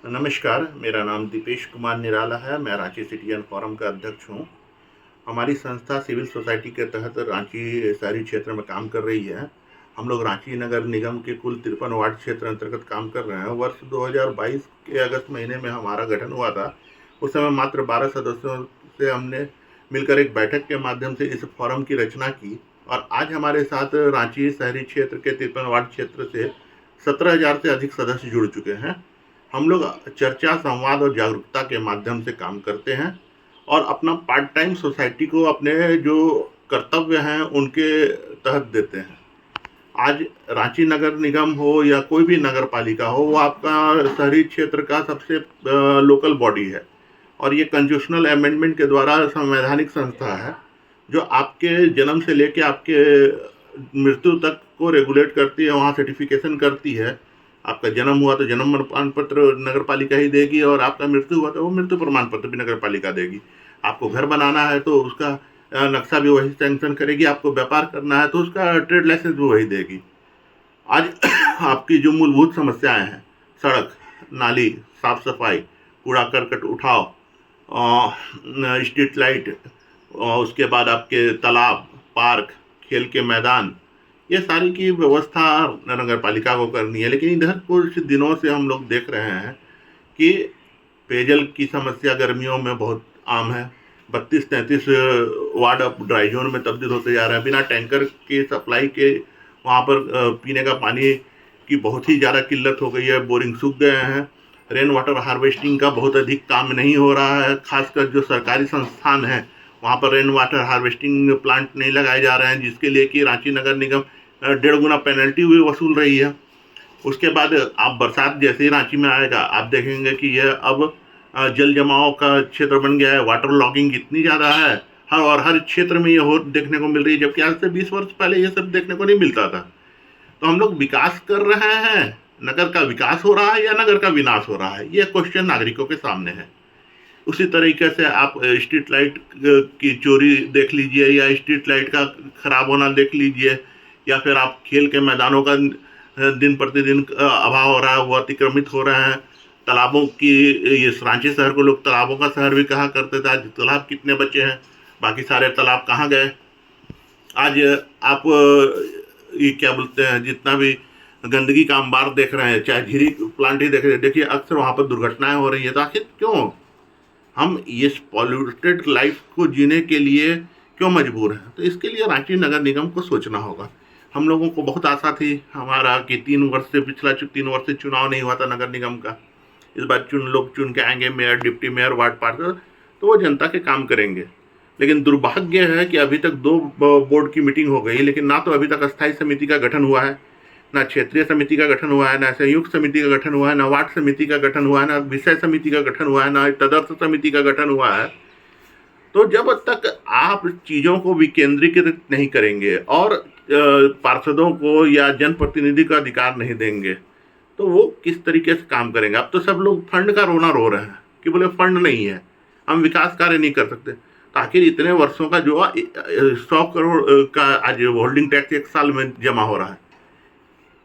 नमस्कार, मेरा नाम दीपेश कुमार निराला है। मैं रांची सिटीजन फोरम का अध्यक्ष हूँ। हमारी संस्था सिविल सोसाइटी के तहत रांची शहरी क्षेत्र में काम कर रही है। हम लोग रांची नगर निगम के कुल 53 वार्ड क्षेत्र अंतर्गत काम कर रहे हैं। वर्ष 2022 के अगस्त महीने में हमारा गठन हुआ था। उस समय मात्र 12 सदस्यों से हमने मिलकर एक बैठक के माध्यम से इस फोरम की रचना की और आज हमारे साथ रांची शहरी क्षेत्र के 53 वार्ड क्षेत्र से 17,000 से अधिक सदस्य जुड़ चुके हैं। हम लोग चर्चा, संवाद और जागरूकता के माध्यम से काम करते हैं और अपना पार्ट टाइम सोसाइटी को अपने जो कर्तव्य हैं उनके तहत देते हैं। आज रांची नगर निगम हो या कोई भी नगर पालिका हो, वो आपका शहरी क्षेत्र का सबसे लोकल बॉडी है और ये कंस्टिट्यूशनल अमेंडमेंट के द्वारा संवैधानिक संस्था है जो आपके जन्म से लेके आपके मृत्यु तक को रेगुलेट करती है, वहाँ सर्टिफिकेशन करती है। आपका जन्म हुआ तो जन्म प्रमाण पत्र नगर पालिका ही देगी और आपका मृत्यु हुआ तो वो मृत्यु प्रमाण पत्र भी नगर पालिका देगी। आपको घर बनाना है तो उसका नक्शा भी वही सैंक्शन करेगी। आपको व्यापार करना है तो उसका ट्रेड लाइसेंस भी वही देगी। आज आपकी जो मूलभूत समस्याएं हैं, सड़क, नाली, साफ सफाई, कूड़ा करकट उठाओ, स्ट्रीट लाइट, उसके बाद आपके तालाब, पार्क, खेल के मैदान, ये सारी की व्यवस्था नगर पालिका को करनी है। लेकिन इधर कुछ दिनों से हम लोग देख रहे हैं कि पेयजल की समस्या गर्मियों में बहुत आम है। 32-33 वार्ड अब ड्राई जोन में तब्दील होते जा रहे हैं। बिना टैंकर के सप्लाई के वहाँ पर पीने का पानी की बहुत ही ज़्यादा किल्लत हो गई है। बोरिंग सूख गए हैं। रेन वाटर हार्वेस्टिंग का बहुत अधिक काम नहीं हो रहा है। खासकर जो सरकारी संस्थान हैं वहाँ पर रेन वाटर हार्वेस्टिंग प्लांट नहीं लगाए जा रहे हैं, जिसके लिए कि रांची नगर निगम 1.5 गुना पेनल्टी भी वसूल रही है। उसके बाद आप बरसात जैसे ही रांची में आएगा, आप देखेंगे कि यह अब जल जमाव का क्षेत्र बन गया है। वाटर लॉगिंग इतनी ज़्यादा है हर क्षेत्र में ये हो देखने को मिल रही है, जबकि आज से 20 वर्ष पहले ये सब देखने को नहीं मिलता था। तो हम लोग विकास कर रहे हैं, नगर का विकास हो रहा है या नगर का विनाश हो रहा है, ये क्वेश्चन नागरिकों के सामने है। उसी तरीके से आप स्ट्रीट लाइट की चोरी देख लीजिए या स्ट्रीट लाइट का खराब होना देख लीजिए, या फिर आप खेल के मैदानों का दिन प्रतिदिन अभाव हो रहा है, वो अतिक्रमित हो रहे हैं। तालाबों की, ये रांची शहर को लोग तालाबों का शहर भी कहा करते थे। आज तालाब कितने बचे हैं, बाकी सारे तालाब कहाँ गए। आज आप ये क्या बोलते हैं, जितना भी गंदगी का अंबार देख रहे हैं, चाहे झीरी प्लांट ही देख रहे हैं, देखिए अक्सर वहाँ पर दुर्घटनाएं हो रही है। तो आखिर क्यों हम इस पॉल्यूटेड लाइफ को जीने के लिए क्यों मजबूर हैं? तो इसके लिए रांची नगर निगम को सोचना होगा। हम लोगों को बहुत आशा थी हमारा कि 3 वर्ष से पिछला 3 वर्ष से चुनाव नहीं हुआ था नगर निगम का। इस बार लोग चुन के आएंगे, मेयर, डिप्टी मेयर, वार्ड पार्षद, तो वो जनता के काम करेंगे। लेकिन दुर्भाग्य है कि अभी तक 2 बोर्ड की मीटिंग हो गई, लेकिन ना तो अभी तक अस्थायी समिति का गठन हुआ है, ना क्षेत्रीय समिति का गठन हुआ है, ना संयुक्त समिति का गठन हुआ है, ना वार्ड समिति का गठन हुआ है, ना विषय समिति का गठन हुआ है, ना तदर्थ समिति का गठन हुआ है। तो जब तक आप चीज़ों को विकेंद्रीकृत नहीं करेंगे और पार्षदों को या जनप्रतिनिधि का अधिकार नहीं देंगे, तो वो किस तरीके से काम करेंगे। अब तो सब लोग फंड का रोना रो रहे हैं कि बोले फंड नहीं है, हम विकास कार्य नहीं कर सकते। तो आखिर इतने वर्षों का जो 100 करोड़ का आज होल्डिंग टैक्स 1 साल में जमा हो रहा है,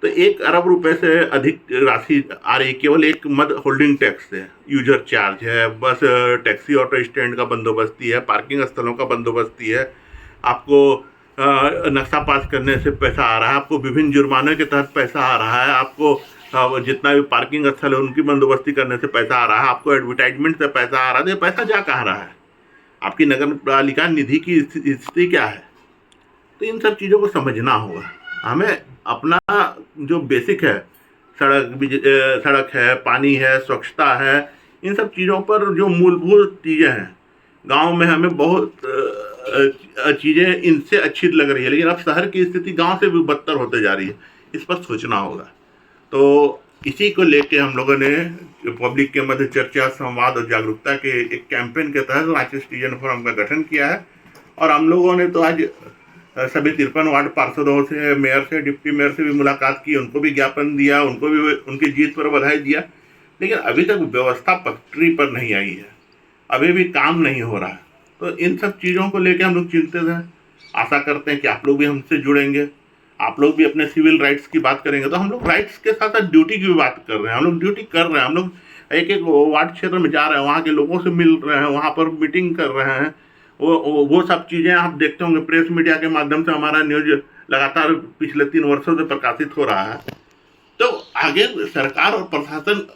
तो 1 अरब रुपए से अधिक राशि आ रही केवल एक मद होल्डिंग टैक्स है। यूजर चार्ज है, बस टैक्सी ऑटो स्टैंड का बंदोबस्ती है, पार्किंग स्थलों का बंदोबस्ती है, आपको नक्शा पास करने से पैसा आ रहा है, आपको विभिन्न जुर्माने के तहत पैसा आ रहा है, आपको जितना भी पार्किंग स्थल है उनकी बंदोबस्ती करने से पैसा आ रहा है, आपको एडवर्टाइजमेंट से पैसा आ रहा है। तो ये पैसा जा कहाँ रहा है? आपकी नगर पालिका निधि की स्थिति क्या है? तो इन सब चीज़ों को समझना होगा। हमें अपना जो बेसिक है, सड़क है, पानी है, स्वच्छता है, इन सब चीज़ों पर जो मूलभूत चीज़ें हैं, गांव में हमें बहुत चीज़ें इनसे अच्छी लग रही है, लेकिन अब शहर की स्थिति गांव से भी बदतर होते जा रही है। इस पर सोचना होगा। तो इसी को लेके हम लोगों ने पब्लिक के मध्य चर्चा, संवाद और जागरूकता के एक कैंपेन के तहत रांची सिटीजन फोरम का गठन किया है। और हम लोगों ने तो आज सभी 53 वार्ड पार्षदों से, मेयर से, डिप्टी मेयर से भी मुलाकात की, उनको भी ज्ञापन दिया, उनको भी उनकी जीत पर बधाई दिया। लेकिन अभी तक व्यवस्था पटरी पर नहीं आई है, अभी भी काम नहीं हो रहा है। तो इन सब चीज़ों को लेकर हम लोग चिंतित हैं। आशा करते हैं कि आप लोग भी हमसे जुड़ेंगे, आप लोग भी अपने सिविल राइट्स की बात करेंगे। तो हम लोग राइट्स के साथ साथ ड्यूटी की भी बात कर रहे हैं। हम लोग ड्यूटी कर रहे हैं, हम लोग एक एक वार्ड क्षेत्र में जा रहे हैं, वहाँ के लोगों से मिल रहे हैं, वहाँ पर मीटिंग कर रहे हैं। वो सब चीज़ें आप देखते होंगे, प्रेस मीडिया के माध्यम से हमारा न्यूज लगातार पिछले 3 वर्षों से प्रकाशित हो रहा है। तो आगे सरकार और प्रशासन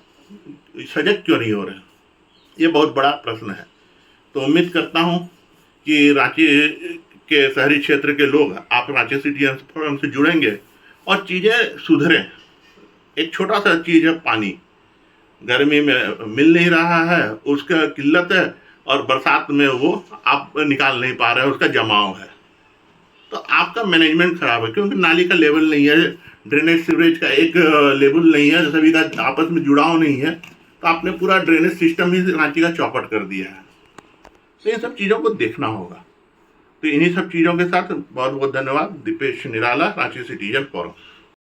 सजग क्यों नहीं हो रहे, ये बहुत बड़ा प्रश्न है। तो उम्मीद करता हूँ कि रांची के शहरी क्षेत्र के लोग आप रांची सिटीजन फोरम से जुड़ेंगे और चीज़ें सुधरें। एक छोटा सा चीज़ है, पानी गर्मी में मिल नहीं रहा है, उसका किल्लत है, और बरसात में वो आप निकाल नहीं पा रहे हैं, उसका जमाव है। तो आपका मैनेजमेंट खराब है, क्योंकि नाली का लेवल नहीं है, ड्रेनेज सीवरेज का एक लेवल नहीं है, सभी का आपस में जुड़ाव नहीं है। तो आपने पूरा ड्रेनेज सिस्टम ही रांची का चौपट कर दिया है। तो इन सब चीज़ों को देखना होगा। तो इन्हीं सब चीज़ों के साथ बहुत बहुत धन्यवाद। दीपेश निराला, रांची सिटीजन फोरम।